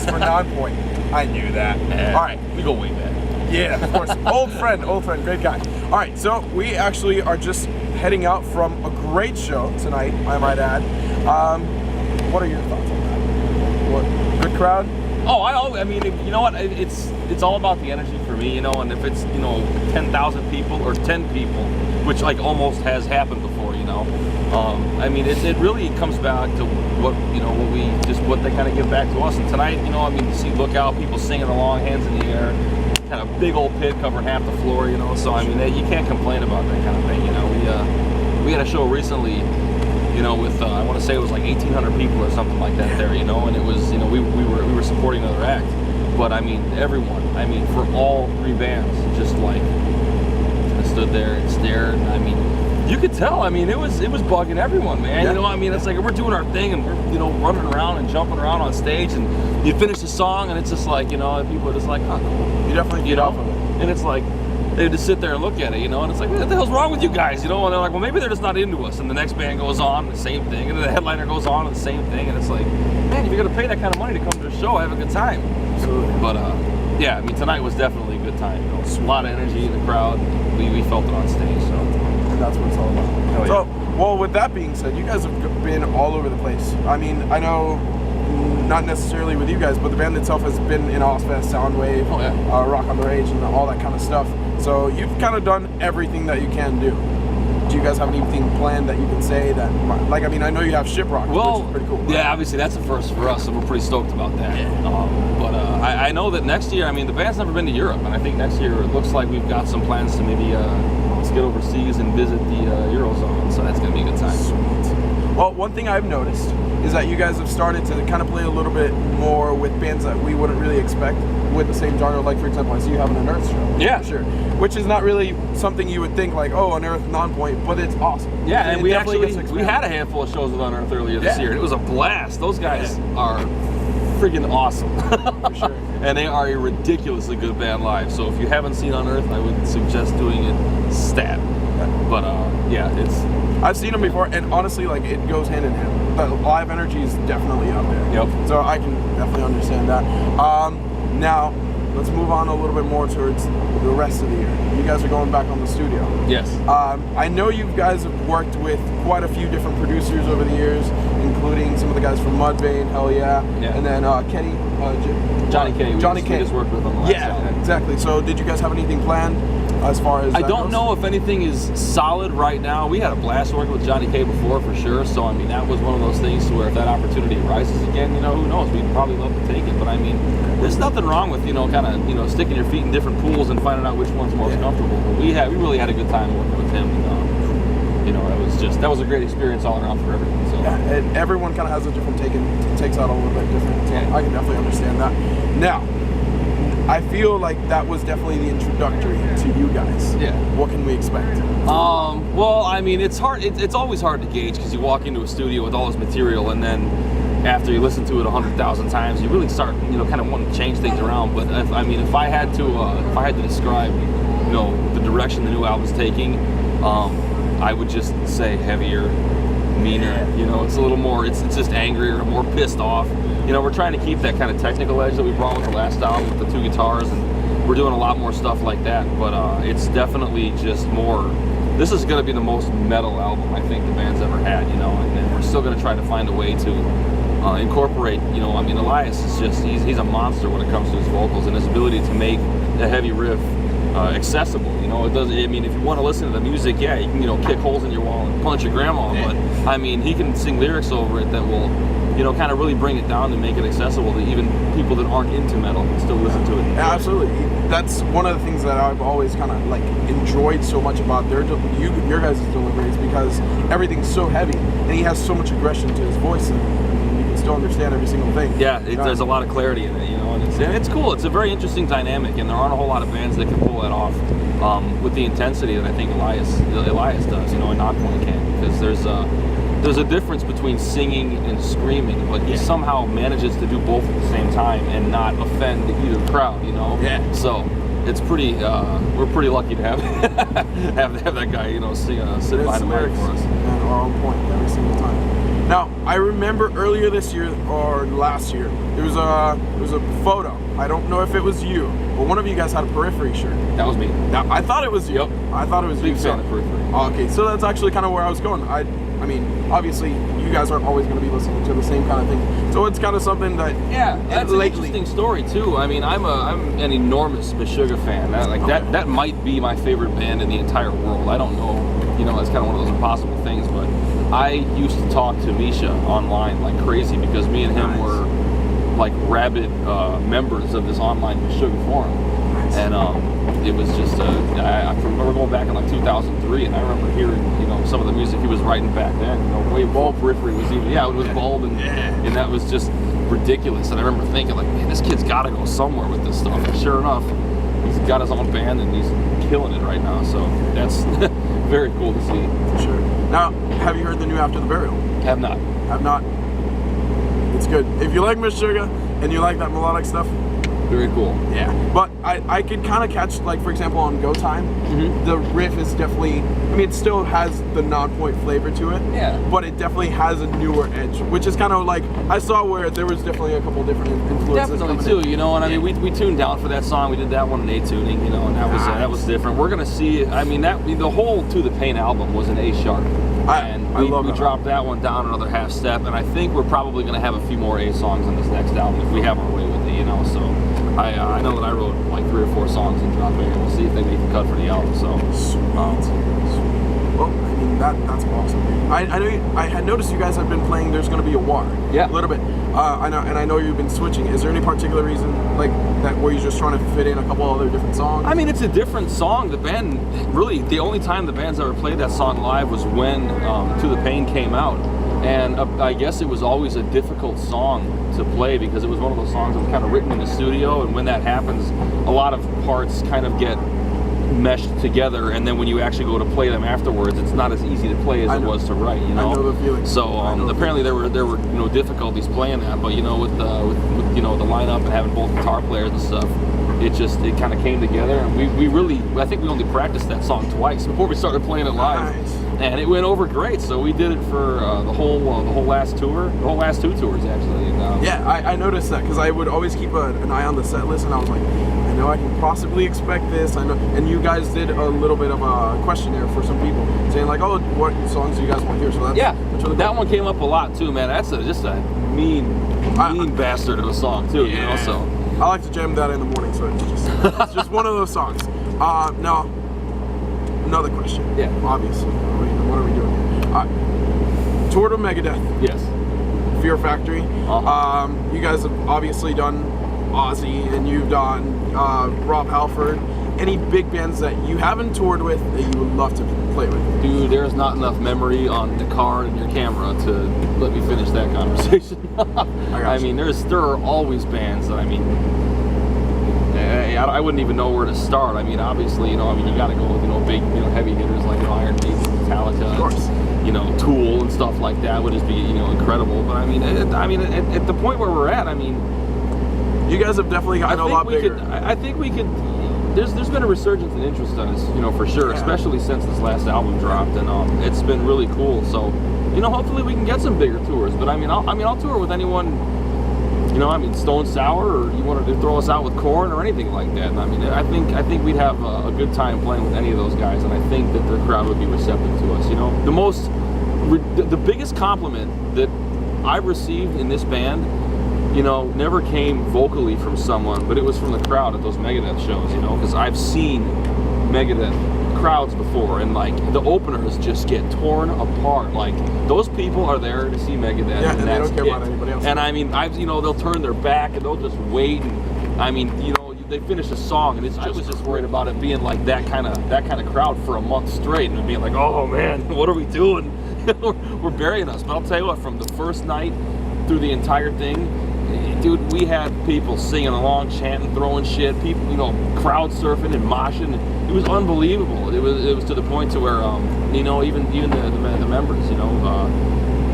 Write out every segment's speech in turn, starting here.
guitarist for Nonpoint. I knew that. All right. We go way back. Yeah, of course. Old friend, great guy. All right, so we actually are just heading out from a great show tonight, I might add. What are your thoughts on that? What, good crowd? Oh, I mean, you know what? It's all about the energy for me, you know. And if it's 10,000 people or 10 people, which like almost has happened before, you know. I mean, it really comes back to what they kind of give back to us. And tonight, I mean, you see Lookout, people singing along, hands in the air, kind of big old pit covering half the floor, you know. So I mean, you can't complain about that kind of thing, you know. We had a show recently, with I want to say it was like 1,800 people or something like that there, and it was, we were supporting another act, but I mean everyone, for all three bands, just like stood there and stared. And I mean, you could tell. I mean, it was bugging everyone, man. Yeah. I mean, it's like we're doing our thing and we're running around and jumping around on stage, and you finish the song and it's just like people are just like, huh, you definitely get off of it, and it's like. They just sit there and look at it, and it's like, what the hell's wrong with you guys, And they're like, well, maybe they're just not into us. And the next band goes on, the same thing, and then the headliner goes on, and the same thing, and it's like, man, if you're gonna pay that kind of money to come to a show, have a good time. Absolutely. But yeah, I mean, tonight was definitely a good time. A lot of energy in the crowd. We felt it on stage, so. And that's what it's all about. Oh, yeah. So, well, with that being said, you guys have been all over the place. I mean, I know. Not necessarily with you guys, but the band itself has been in Ozfest, Soundwave, Rock on the Rage, and all that kind of stuff. So you've kind of done everything that you can do. Do you guys have anything planned that you can say that, like, I mean, I know you have Shiprock, which is pretty cool. Right? Yeah, obviously that's a first for us, and we're pretty stoked about that. Yeah. But I know that next year, I mean, the band's never been to Europe, and I think next year it looks like we've got some plans to maybe let's get overseas and visit the Eurozone, so that's going to be a good time. Sweet. Well, one thing I've noticed is that you guys have started to kind of play a little bit more with bands that we wouldn't really expect with the same genre. Like, for example, I see you have an Unearth show. Yeah. For sure. Which is not really something you would think like, oh, Unearth, Nonpoint, but it's awesome. Yeah, and we had a a handful of shows with Unearth earlier this year, and it was a blast. Those guys are freaking awesome. For sure. And they are a ridiculously good band live. So if you haven't seen Unearth, I would suggest doing it stat. But yeah, I've seen them before, and honestly, like, it goes hand in hand. The live energy is definitely up there. Yep. So I can definitely understand that. Now, let's move on a little bit more towards the rest of the year. You guys are going back on the studio. Yes. I know you guys have worked with quite a few different producers over the years, including some of the guys from Mudvayne, Hell Yeah, and then Kenny, Johnny K. Johnny K. We just worked with him last time. Exactly. So did you guys have anything planned as far as I don't know if anything is solid right now. We had a blast working with Johnny K before, for sure. So I mean, that was one of those things to where if that opportunity arises again, who knows? We'd probably love to take it. But I mean, there's nothing wrong with kind of sticking your feet in different pools and finding out which one's most comfortable. But we really had a good time working with him. And, that was a great experience all around for everyone. So. Yeah, and everyone kind of has a different take and takes out a little bit different. So I can definitely understand that. Now, I feel like that was definitely the introductory to you guys. Yeah. What can we expect? Well, I mean, it's hard. It's always hard to gauge because you walk into a studio with all this material, and then after you listen to it 100,000 times, you really start, kind of wanting to change things around. But if I had to describe, the direction the new album's taking, I would just say heavier, meaner. It's a little more. It's just angrier, more pissed off. We're trying to keep that kind of technical edge that we brought with the last album with the two guitars, and we're doing a lot more stuff like that. But it's definitely just more. This is going to be the most metal album I think the band's ever had, and we're still going to try to find a way to incorporate. Elias is just he's a monster when it comes to his vocals and his ability to make a heavy riff accessible. It does. I mean, if you want to listen to the music, yeah, you can kick holes in your wall and punch your grandma. But I mean, he can sing lyrics over it that will. Kind of really bring it down and make it accessible to even people that aren't into metal and still listen to it. Yeah, absolutely. That's one of the things that I've always kind of enjoyed so much about your guys' deliveries, because everything's so heavy and he has so much aggression to his voice, and you can still understand every single thing. Yeah, there's a lot of clarity in it, and it's cool. It's a very interesting dynamic, and there aren't a whole lot of bands that can pull that off with the intensity that I think Elias does, and Nonpoint can, because there's a difference between singing and screaming, but he somehow manages to do both at the same time and not offend either crowd, Yeah. So it's pretty. We're pretty lucky to have have that guy, sit behind the mic for us. And our own point every single time. Now, I remember earlier this year or last year, there was a photo. I don't know if it was you, but one of you guys had a Periphery shirt. That was me. Now, I thought it was you. Yep. I thought it was Big you. fan of Periphery. Okay, so that's actually kind of where I was going. I mean, obviously, you guys aren't always going to be listening to the same kind of thing. So it's kind of something that that's an interesting story too. I mean, I'm an enormous Meshuggah fan. That might be my favorite band in the entire world. I don't know. You know, it's kind of one of those impossible things, but I used to talk to Misha online like crazy because me and him were like rabid members of this online Meshuggah forum, and it was just I remember going back in like 2003, and I remember hearing some of the music he was writing back then. Way before Periphery was even it was Bulb, and that was just ridiculous. And I remember thinking like, man, this kid's got to go somewhere with this stuff. And sure enough, he's got his own band and he's killing it right now. So that's very cool to see. For sure. Now, have you heard the new After the Burial? Have not. Have not. It's good. If you like Meshuggah and you like that melodic stuff, very cool. Yeah. But I could kind of catch, like, for example, on Go Time, the riff is definitely, I mean, it still has the Nonpoint flavor to it. Yeah. But it definitely has a newer edge, which is kind of like, I saw where there was definitely a couple different influences. Definitely too, and I mean, we tuned down for that song. We did that one in A tuning, and that was different. We're gonna see. I mean, the whole To the Pain album was an A sharp, and we dropped that one down another half step, and I think we're probably gonna have a few more A songs on this next album if we have our way with it, So I know that I wrote like 3 or 4 songs and dropped it, and we'll see if they make the cut for the album. So well, I mean that's awesome. I know I had noticed you guys have been playing There's Gonna Be a War. Yeah. A little bit. I know you've been switching. Is there any particular reason like that where you're just trying to fit in a couple other different songs? I mean, it's a different song. The band really the only time the band's ever played that song live was when To the Pain came out. And I guess it was always a difficult song to play because it was one of those songs that was kind of written in the studio, and when that happens, a lot of parts kind of get meshed together, and then when you actually go to play them afterwards, it's not as easy to play as it was to write. I know the feeling. So apparently there were difficulties playing that, but with the lineup and having both guitar players and stuff, it kind of came together, and I think we only practiced that song twice before we started playing it live. Nice. And it went over great, so we did it for the whole last tour, the whole last 2 tours actually. Yeah, I noticed that because I would always keep an eye on the set list, and I was like, I know I can possibly expect this. I know, and you guys did a little bit of a questionnaire for some people, saying like, oh, what songs do you guys want to hear? So that's really cool. That one came up a lot too, man. That's just a mean bastard of a song too, So I like to jam that in the morning, so it's just one of those songs. Now, another question. Yeah. Obviously. What are we doing here? Tour to Megadeth. Yes. Fear Factory. You guys have obviously done Ozzy, and you've done Rob Halford. Any big bands that you haven't toured with that you would love to play with? Dude, there's not enough memory on the card and your camera to let me finish that conversation. I mean, there are always bands that I wouldn't even know where to start. I mean, obviously, you got to go with big, heavy hitters like Iron Maiden, Metallica, of course. Tool and stuff like that would just be incredible. But at the point where we're at, you guys have definitely gotten a lot bigger. I think we could. There's been a resurgence in interest on us, for sure, especially since this last album dropped, and it's been really cool. So, hopefully we can get some bigger tours. But I'll tour with anyone. Stone Sour, or you wanted to throw us out with Korn or anything like that. And I think we'd have a good time playing with any of those guys, and I think that their crowd would be receptive to us. The biggest compliment that I've received in this band, never came vocally from someone, but it was from the crowd at those Megadeth shows. Because I've seen Megadeth crowds before, and the openers just get torn apart. Those people are there to see Megadeth, and they don't care about anybody else. And they'll turn their back and they'll just wait. And they finish a song, and I was just worried about it being like that kind of crowd for a month straight, and being like, oh man, what are we doing? We're burying us. But I'll tell you what, from the first night through the entire thing, dude, we had people singing along, chanting, throwing shit, people, crowd surfing and moshing. It was unbelievable. It was to the point to where, even the members,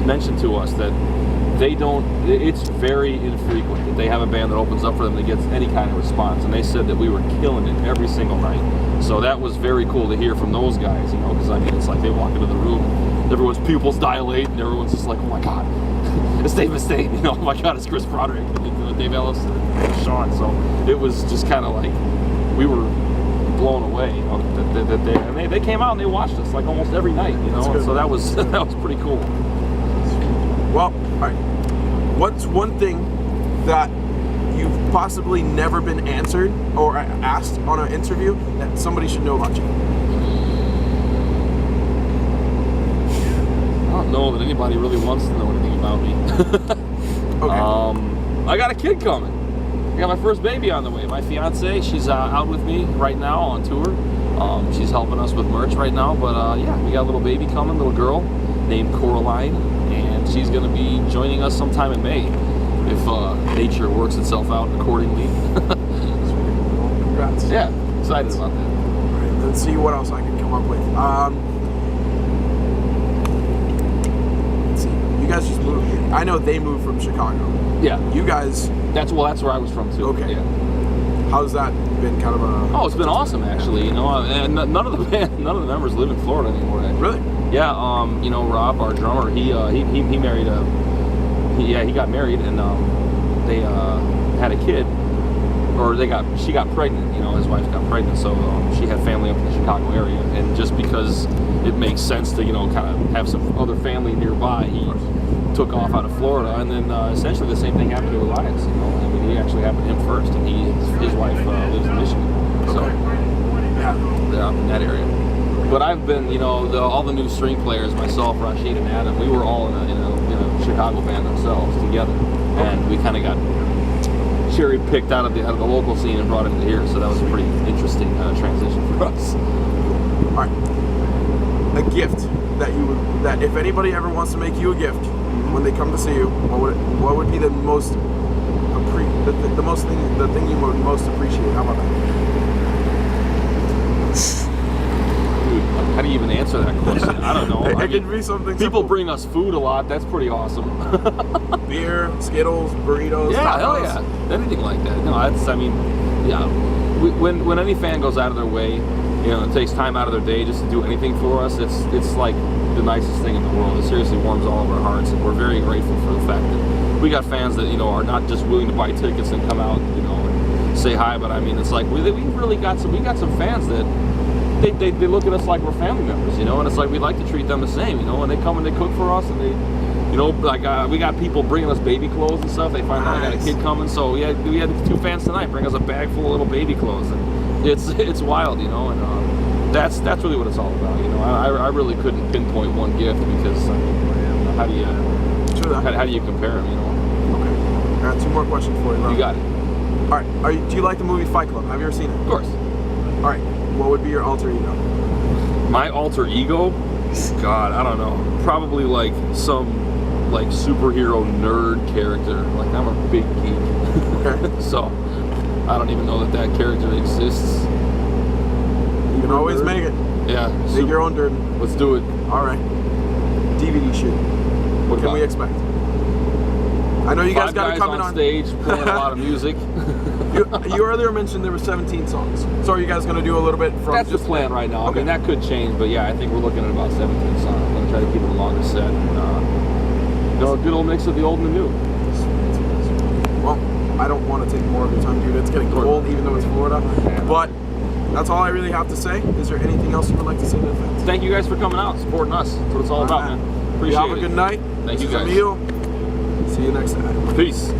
mentioned to us that it's very infrequent that they have a band that opens up for them that gets any kind of response. And they said that we were killing it every single night. So that was very cool to hear from those guys, because it's like they walk into the room, everyone's pupils dilate, and everyone's just like, oh my god, it's Dave Mustaine, you know, oh my god, it's Chris Broderick, and Dave Ellis, and Sean. So it was just kind of like we were blown away, you know, and they came out and they watched us like almost every night, you know. So that was that was pretty cool. Well, all right. What's one thing that you've possibly never been answered or asked on an interview that somebody should know about you? I don't know that anybody really wants to know anything about me. Okay. I got a kid coming. I got my first baby on the way. My fiance, she's out with me right now on tour. She's helping us with merch right now. But yeah, we got a little baby coming, little girl named Coraline, and she's going to be joining us sometime in May if nature works itself out accordingly. Congrats. Yeah, excited about that. All right, let's see what else I can come up with. Let's see. You guys just moved. I know they moved from Chicago. Yeah. You guys. That's where I was from too. Okay. Yeah. How's that been? Kind of a. Oh, it's been awesome actually. You know, and none of the members live in Florida anymore. Actually. Really? Yeah. You know, Rob, our drummer, he married he got married and they had a kid, or she got pregnant. You know, his wife got pregnant, so she had family up in the Chicago area, and just because it makes sense to, you know, kind of have some other family nearby, he took off out of Florida, and then essentially the same thing happened to Elias. You know, I mean, he actually happened to him first, and his wife lives in Michigan, so yeah, they're up in that area. But I've been, you know, all the new string players, myself, Rashid, and Adam, we were all in a Chicago band ourselves together, and we kind of got cherry picked out of the local scene and brought into here. So that was a pretty interesting transition for us. All right, a gift that if anybody ever wants to make you a gift when they come to see you, what would be the most the thing you would most appreciate? How about that? How do you even answer that question? I don't know. It could be something People simple. bring us food a lot. That's pretty awesome. Beer, Skittles, burritos. Yeah, tacos. hell yeah. Anything like that. No, that's, I mean, yeah. When any fan goes out of their way, you know, it takes time out of their day just to do anything for us, it's like the nicest thing in the world. It seriously warms all of our hearts, and we're very grateful for the fact that we got fans that, you know, are not just willing to buy tickets and come out, you know, and say hi, but I mean, it's like we really got some fans that they look at us like we're family members, you know, and it's like we'd like to treat them the same, you know, and they come and they cook for us, and they, you know, like we got people bringing us baby clothes and stuff. They find out I got a kid coming, so yeah, we had 2 fans tonight bring us a bag full of little baby clothes, and it's wild, you know, and that's really what it's all about, you know. I really couldn't pinpoint one gift because I mean, how do you compare them, you know? Okay. I got 2 more questions for you. You got it. All right. Do you like the movie Fight Club? Have you ever seen it? Of course. All right. What would be your alter ego? My alter ego? God, I don't know. Probably like some like superhero nerd character. Like, I'm a big geek. Okay. So I don't even know that character exists. You can always make it. Yeah. Make your own dirt. Let's do it. All right. DVD shoot. What can we expect? I know you guys got to come in on stage playing a lot of music. You earlier mentioned there were 17 songs. So are you guys going to do a little bit from That's just the plan right now. Okay. I mean, that could change, but yeah, I think we're looking at about 17 songs. I'm going to try to keep it a longer set. And, a good old mix of the old and the new. Well, I don't want to take more of your time, dude. It's getting cold, even though it's Florida. But that's all I really have to say. Is there anything else you would like to say to the fans? Thank you guys for coming out, supporting us. That's what it's all about, man. Appreciate it. Have a good night. Thank you This is guys. Emil. See you next time. Peace.